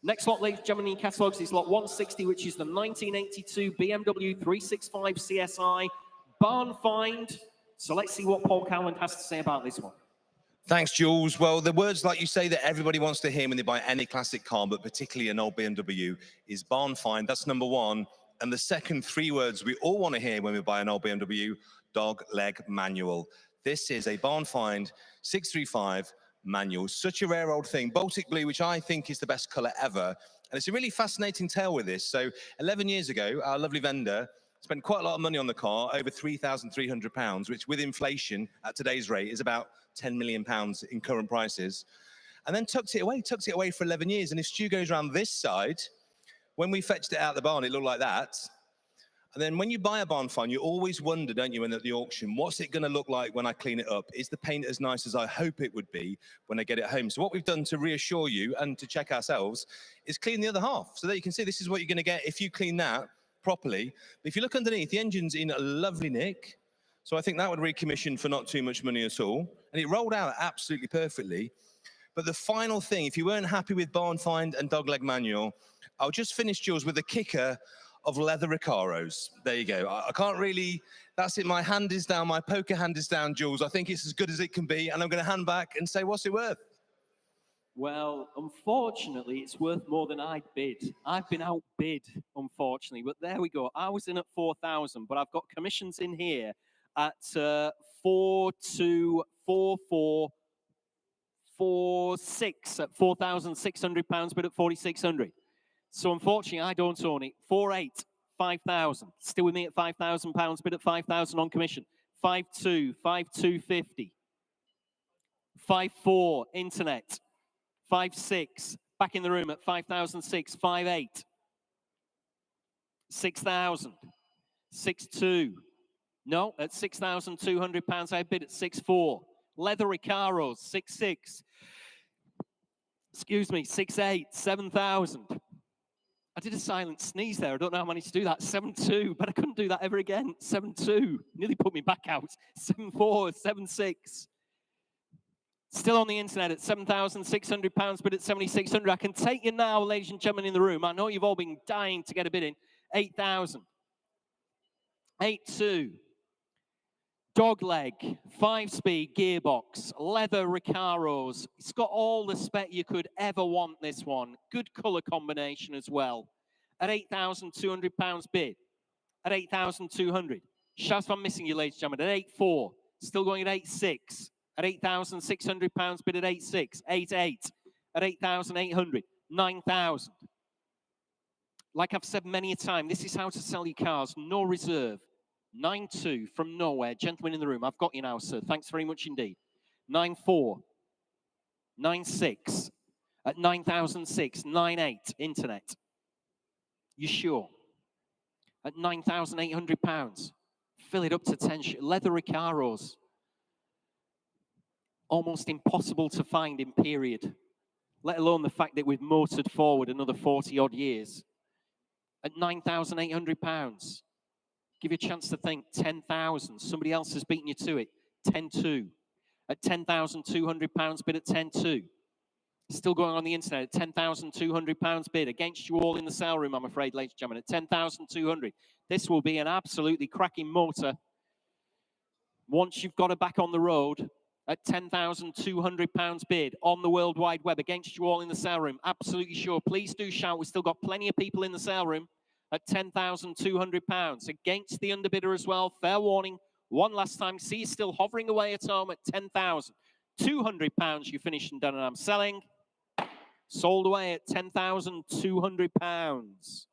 Next lot, ladies and gentlemen, in catalogues is lot 160, which is the 1982 BMW 365 CSI barn find. So let's see what Paul Cowland has to say about this one. Thanks, Jules. Well, the words, like you say, that everybody wants to hear when they buy any classic car, but particularly an old BMW, is barn find. That's number one. And the second three words we all want to hear when we buy an old BMW, dog leg manual. This is a barn find 635 manual. Such a rare old thing. Baltic blue, which I think is the best color ever. And it's a really fascinating tale with this. So 11 years ago, our lovely vendor spent quite a lot of money on the car, over £3,300, which with inflation at today's rate is about £10 million in current prices. And then tucked it away for 11 years. And if Stu goes around this side, when we fetched it out of the barn, it looked like that. And then when you buy a barn find, you always wonder, don't you, when at the auction, what's it going to look like when I clean it up? Is the paint as nice as I hope it would be when I get it home? So what we've done to reassure you and to check ourselves is clean the other half. So that you can see this is what you're going to get if you clean that properly. But if you look underneath, the engine's in a lovely nick. So I think that would recommission for not too much money at all. And it rolled out absolutely perfectly. But the final thing, if you weren't happy with barn find and dogleg manual, I'll just finish, Jules, with the kicker of leather Recaros. There you go. I can't really, that's it. My hand is down, my poker hand is down, Jules. I think it's as good as it can be. And I'm going to hand back and say, what's it worth? Well, unfortunately, it's worth more than I'd bid. I've been outbid, unfortunately. But there we go. I was in at 4,000, but I've got commissions in here at 4,244,46 at £4,600, but at 4,600. So unfortunately, I don't own it. 4,8, 5,000. Still with me at £5,000, but at 5,000 on commission. 5,2, 5,250. 5,4, internet. 5,6, back in the room at 5,006. 5,8. 6,000. 6,2. No, at £6,200, I bid at 6,4. Leather Recaros, 6,6. Excuse me, 6,8, 7,000. I did a silent sneeze there. I don't know how I managed to do that. 7,2, but I couldn't do that ever again. 7,2, nearly put me back out. 7,4, 7,6. Still on the internet at £7,600, but at 7,600. I can take you now, ladies and gentlemen in the room. I know you've all been dying to get a bid in. 8,000. 8,2. Dogleg, 5-speed gearbox, leather Recaros. It's got all the spec you could ever want, this one. Good color combination as well. At £8,200 bid. At 8,200. Shaz, I'm missing you, ladies and gentlemen. At 8,4. Still going at 8,6. At £8,600 bid at 8,6. 8,8. At 8,800. 9,000. Like I've said many a time, this is how to sell your cars. No reserve. 9,2 from nowhere. Gentlemen in the room, I've got you now, sir. Thanks very much indeed. 9,4. 9,6. At 9,006. 9,8. Internet. You sure? At £9,800. Fill it up to 10. Leather Recaros. Almost impossible to find in period. Let alone the fact that we've motored forward another 40 odd years. At £9,800. Give you a chance to think. 10,000. Somebody else has beaten you to it. 10,2. At £10,200 bid at 10,2. Still going on the internet at £10,200 bid. Against you all in the sale room, I'm afraid, ladies and gentlemen, at 10,200. This will be an absolutely cracking motor. Once you've got her back on the road, at £10,200 bid on the World Wide Web. Against you all in the sale room. Absolutely sure. Please do shout. We've still got plenty of people in the sale room. At £10,200. Against the underbidder as well. Fair warning. One last time. See you still hovering away at home at £10,200. You finished and done and I'm selling. Sold away at £10,200.